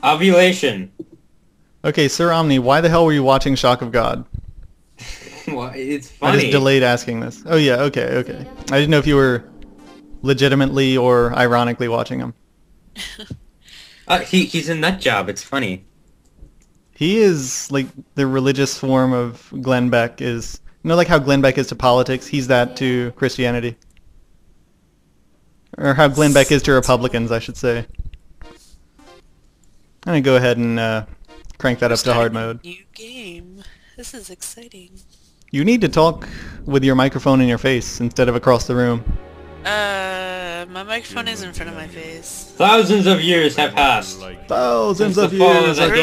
Ovulation. Okay, Sir Omni, why the hell were you watching Shock of God? Well, it's I just funny. delayed asking this. Oh yeah, okay. I didn't know if you were legitimately or ironically watching him. He's a nut job. It's funny. He is like the religious form of Glenn Beck is. You know, like how Glenn Beck is to politics, he's that to Christianity. Or how Glenn Beck is to Republicans, I should say. I'm gonna go ahead and crank that up to hard mode. New game. This is exciting. You need to talk with your microphone in your face instead of across the room. My microphone is in front of my face. Thousands of years have passed. Thousands Since of the fall of years the ago,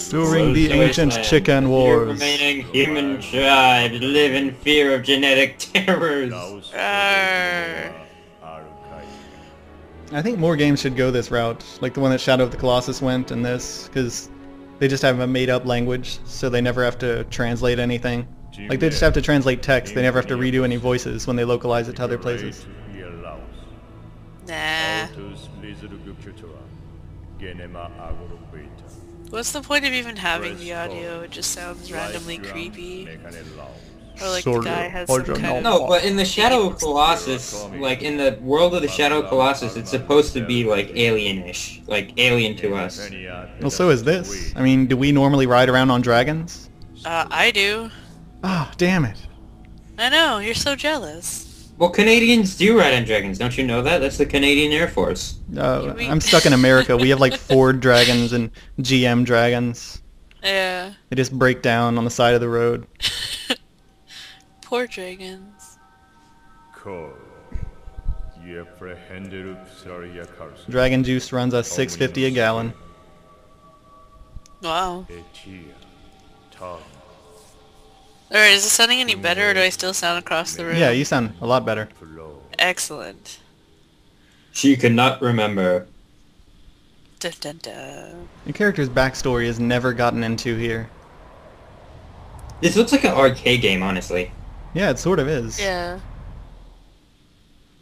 during the ancient Chicken The Wars. remaining human tribes live in fear of genetic terrors. I think more games should go this route, like the one that Shadow of the Colossus went and this, because they just have a made-up language, so they never have to translate anything. Like, they just have to translate text, they never have to redo any voices when they localize it to other places. Nah. What's the point of even having the audio? It just sounds randomly creepy. Or like the guy has some kind of... No, but in the Shadow of Colossus, like in the world of the Shadow of Colossus, it's supposed to be like alien-ish, like alien to us. Well, so is this. I mean, do we normally ride around on dragons? I do. Oh, damn it. I know, you're so jealous. Well, Canadians do ride on dragons, don't you know that? That's the Canadian Air Force. I'm stuck in America. We have like Ford dragons and GM dragons. Yeah. They just break down on the side of the road. Poor dragons. Dragon juice runs us $6.50 a gallon. Wow. Alright, is it sounding any better or do I still sound across the room? Yeah, you sound a lot better. Excellent. She could not remember. Dun, dun, dun. Your character's backstory is never gotten into here. This looks like an arcade game, honestly. Yeah, it sort of is. Yeah.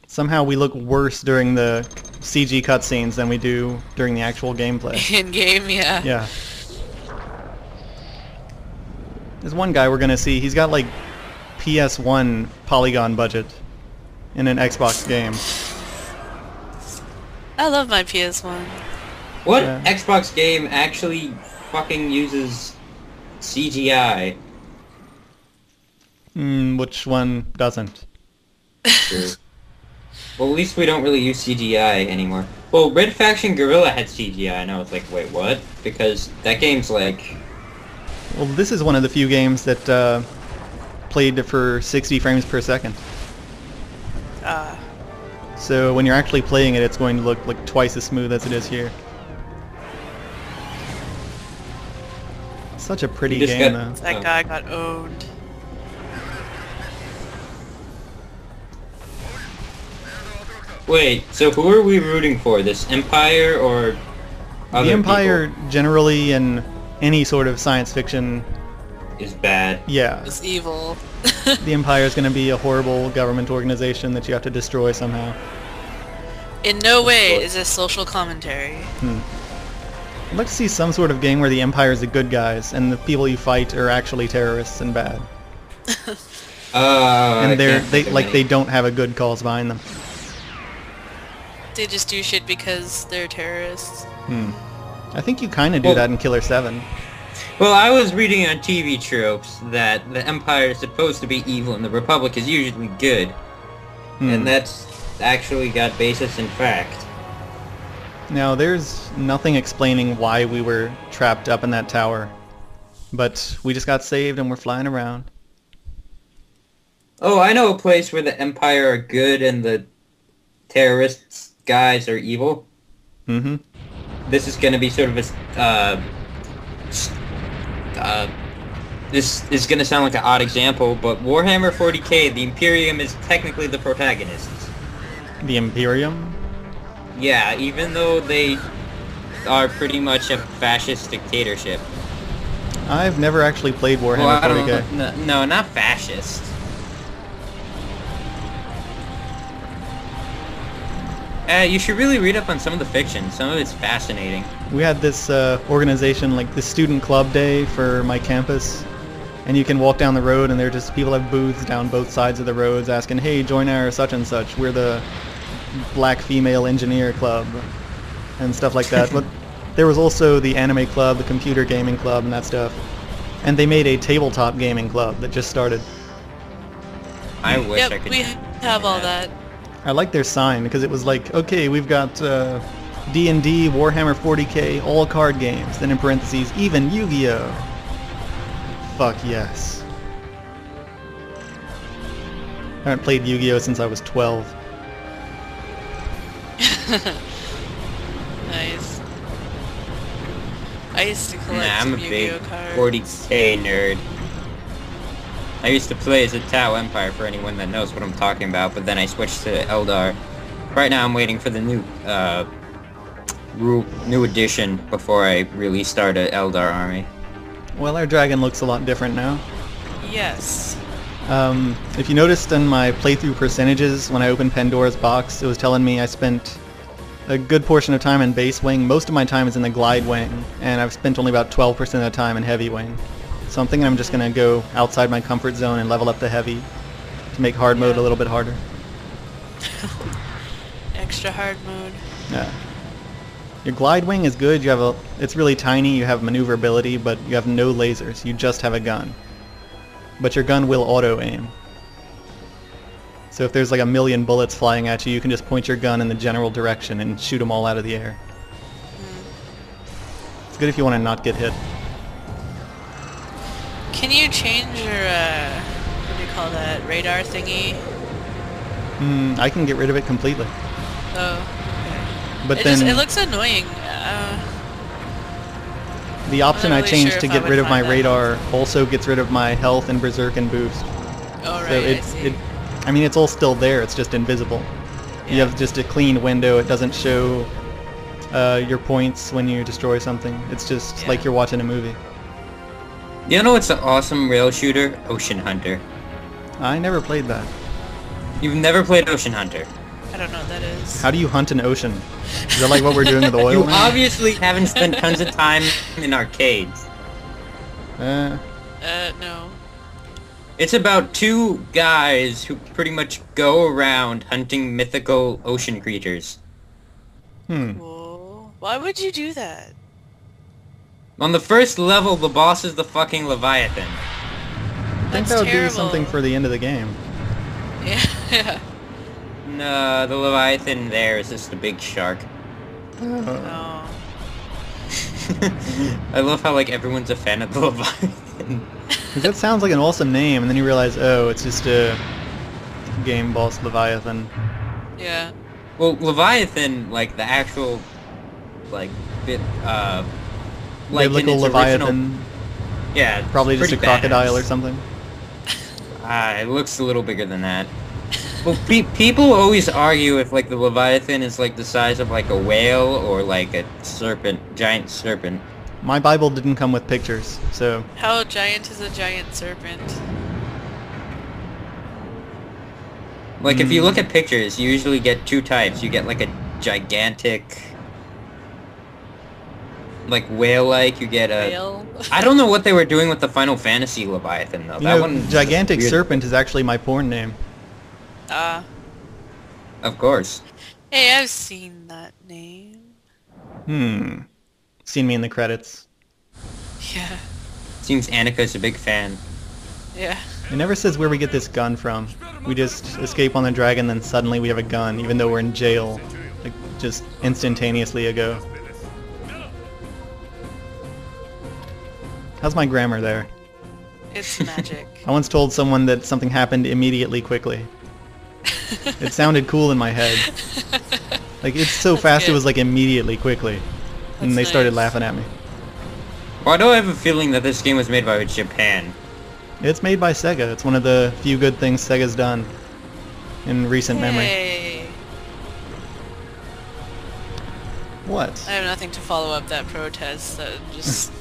Somehow we look worse during the CG cutscenes than we do during the actual gameplay. In-game, yeah. Yeah. There's one guy we're gonna see, he's got like PS1 polygon budget in an Xbox game. I love my PS1. What Yeah. Xbox game actually fucking uses CGI? Which one doesn't? True. Well, at least we don't really use CGI anymore. Well, Red Faction Guerrilla had CGI, and I was like, wait, what? Because that game's like... Well, this is one of the few games that played for 60 frames per second. So when you're actually playing it, it's going to look like twice as smooth as it is here. Such a pretty You just game, got- though. That guy got owned. Wait, so who are we rooting for? This Empire or other The Empire, people generally, in any sort of science fiction, is bad. yeah. It's evil. The Empire is going to be a horrible government organization that you have to destroy somehow. In no way is this social commentary. I'd like to see some sort of game where the Empire is the good guys and the people you fight are actually terrorists and bad. And they don't have a good cause behind them. They just do shit because they're terrorists. I think you kind of do that in Killer 7. Well, I was reading on TV tropes that the Empire is supposed to be evil and the Republic is usually good. And that's actually got basis in fact. Now, there's nothing explaining why we were trapped up in that tower. But we just got saved and we're flying around. Oh, I know a place where the Empire are good and the terrorists guys are evil. This is going to be sort of a... this is going to sound like an odd example, but Warhammer 40k, the Imperium is technically the protagonists. The Imperium? Yeah, even though they are pretty much a fascist dictatorship. I've never actually played Warhammer Well, I 40k. don't know. No, not fascist. You should really read up on some of the fiction. Some of it's fascinating. We had this organization, like the student club day for my campus, and you can walk down the road and there are just people have booths down both sides of the roads asking, hey, join our such and such. We're the black female engineer club and stuff like that. But there was also the anime club, the computer gaming club, and that stuff. And they made a tabletop gaming club that just started. I wish I could. We have all that. I like their sign because it was like, okay, we've got D&D, Warhammer 40k, all card games. Then in parentheses, even Yu-Gi-Oh! Fuck yes. I haven't played Yu-Gi-Oh! Since I was 12. Nice. I used to collect I'm a Yu-Gi-Oh! big cards. 40k nerd. I used to play as a Tau Empire for anyone that knows what I'm talking about, but then I switched to Eldar. Right now I'm waiting for the new edition before I really start an Eldar army. Well, our dragon looks a lot different now. Yes. If you noticed in my playthrough percentages, when I opened Pandora's box, it was telling me I spent a good portion of time in base wing. Most of my time is in the glide wing, and I've spent only about 12% of the time in heavy wing. So I'm thinking I'm just going to go outside my comfort zone and level up the heavy to make hard mode a little bit harder. Extra hard mode. Yeah. Your glide wing is good. It's really tiny. You have maneuverability, but you have no lasers. You just have a gun. But your gun will auto-aim. So if there's like a million bullets flying at you, you can just point your gun in the general direction and shoot them all out of the air. It's good if you want to not get hit. Can you change your, what do you call that, radar thingy? I can get rid of it completely. Oh, okay. But then it looks annoying. the option I'm I not really changed sure to if get I rid would of my find that radar also gets rid of my health and berserk and boost. Oh, right, So I see. I mean, it's all still there. It's just invisible. You Yeah. have just a clean window. It doesn't show your points when you destroy something. It's just like you're watching a movie. You know what's an awesome rail shooter? Ocean Hunter. I never played that. You've never played Ocean Hunter. I don't know what that is. How do you hunt an ocean? Is that like what we're doing with oil? You now? obviously haven't spent tons of time in arcades. No. It's about two guys who pretty much go around hunting mythical ocean creatures. Whoa. Why would you do that? On the first level, the boss is the fucking Leviathan. I think That's that would terrible. do something for the end of the game. Yeah. No, the Leviathan there is just a big shark. No. I love how like everyone's a fan of the Leviathan. 'Cause that sounds like an awesome name, and then you realize, oh, it's just a game boss Leviathan. Yeah. Well, Leviathan, like the actual, like bit, like in Biblical its Leviathan. original, yeah, it's Probably just a pretty crocodile badass. or something. It looks a little bigger than that. Well, people always argue if like the Leviathan is like the size of like a whale or like a serpent, giant serpent. My Bible didn't come with pictures, so... How giant is a giant serpent? Like if you look at pictures, you usually get two types. You get like a gigantic, like whale-like. You get a. Whale? I don't know what they were doing with the Final Fantasy Leviathan though. You That know, one. Gigantic weird. Serpent is actually my porn name. Of course. Hey, I've seen that name. Seen me in the credits. Yeah. Seems Annika's a big fan. Yeah. It never says where we get this gun from. We just escape on the dragon, then suddenly we have a gun, even though we're in jail, like, just instantaneously ago. How's my grammar there? It's magic. I once told someone that something happened immediately quickly. It sounded cool in my head. Like, it's so fast good. it was like immediately quickly. And That's they started nice. laughing at me. Why do I have a feeling that this game was made by Japan? It's made by Sega. It's one of the few good things Sega's done in recent memory. Hey. What? I have nothing to follow up that protest. Just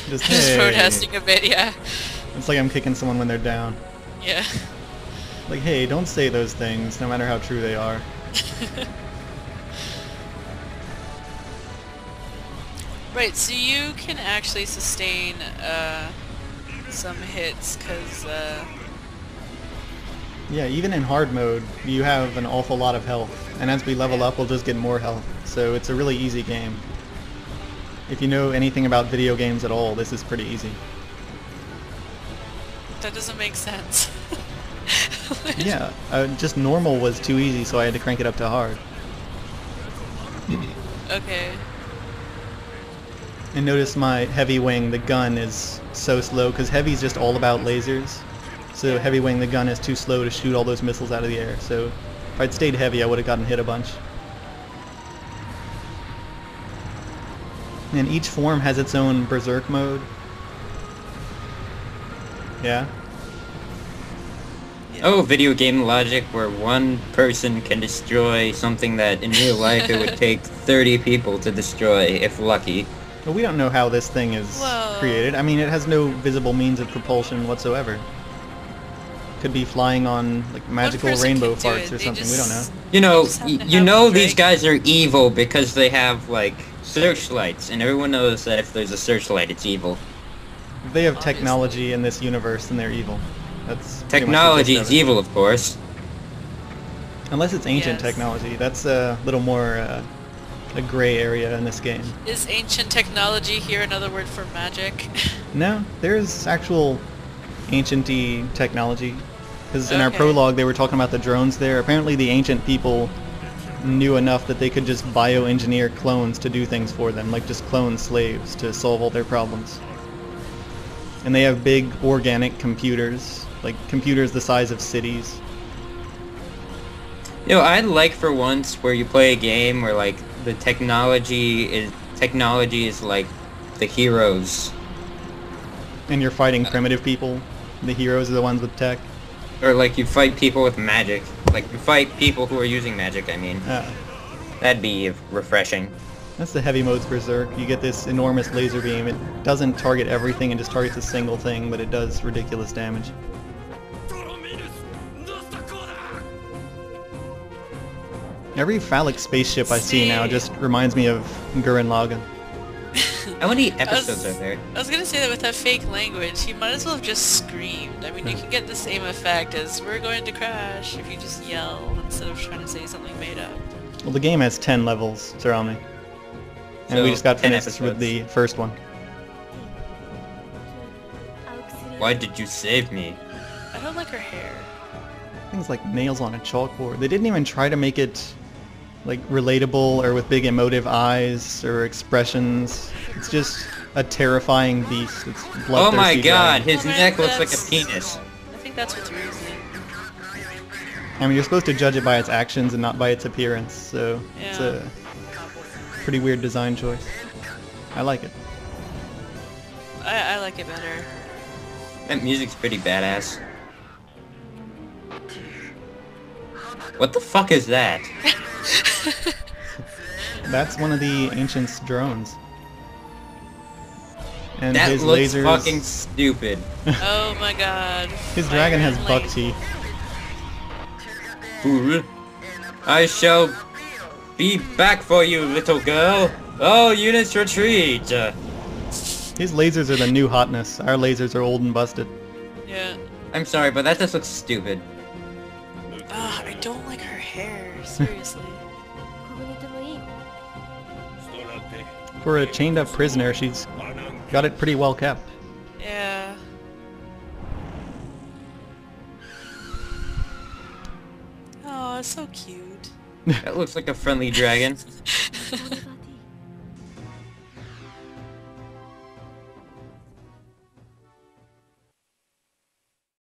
Just, just hey. protesting a bit, yeah. It's like I'm kicking someone when they're down. Yeah. Like, hey, don't say those things, no matter how true they are. Right, so you can actually sustain some hits, because Yeah, even in hard mode, you have an awful lot of health, and as we level up, we'll just get more health. So it's a really easy game. If you know anything about video games at all, this is pretty easy. that doesn't make sense. Yeah, just normal was too easy, so I had to crank it up to hard. Okay. And notice my heavy wing, the gun is so slow, because heavy's just all about lasers. So heavy wing, the gun is too slow to shoot all those missiles out of the air. So if I'd stayed heavy, I would have gotten hit a bunch. And each form has its own berserk mode. Yeah. Oh, video game logic where one person can destroy something that in real life it would take 30 people to destroy, if lucky. Well, we don't know how this thing is created. I mean, it has no visible means of propulsion whatsoever. Could be flying on like magical rainbow farts or something. We don't know. You know these guys are evil because they have like searchlights, and everyone knows that if there's a searchlight, it's evil. If they have technology in this universe, then they're evil. That's technology is evil, of course. Unless it's ancient technology. That's a little more a gray area in this game. Is ancient technology here another word for magic? No, there's actual ancient-y technology. Because in our prologue they were talking about the drones there. Apparently the ancient people knew enough that they could just bioengineer clones to do things for them, like just clone slaves to solve all their problems. And they have big organic computers, like computers the size of cities. I'd like for once where you play a game where like the technology is like the heroes. And you're fighting primitive people. The heroes are the ones with tech. Or like you fight people with magic. Like you fight people who are using magic, I mean. That'd be refreshing. That's the heavy mode's berserk. You get this enormous laser beam. It doesn't target everything, it just targets a single thing, but it does ridiculous damage. Every phallic spaceship I see now just reminds me of Gurren Lagann. How many episodes are there? I was gonna say that with that fake language, he might as well have just screamed. I mean, you can get the same effect as "we're going to crash" if you just yell instead of trying to say something made up. Well, the game has 10 levels, Sarami. And we just got finished with the first one. Why did you save me? I don't like her hair. Things like nails on a chalkboard. They didn't even try to make it like relatable or with big emotive eyes or expressions. It's just a terrifying beast. It's bloodthirsty. Oh my god, his Well, neck looks like a penis. I think that's what's reason. I mean, you're supposed to judge it by its actions and not by its appearance, so it's a pretty weird design choice. I like it. I like it better. That music's pretty badass. What the fuck is that? That's one of the Ancient's drones. And that his looks lasers... fucking stupid. Oh my god. His dragon has buck teeth. I shall be back for you, little girl. Oh, units retreat. His lasers are the new hotness. Our lasers are old and busted. Yeah. I'm sorry, but that just looks stupid. I don't like her hair, seriously. For a chained up prisoner, she's got it pretty well kept. Yeah. Oh, it's so cute. That looks like a friendly dragon.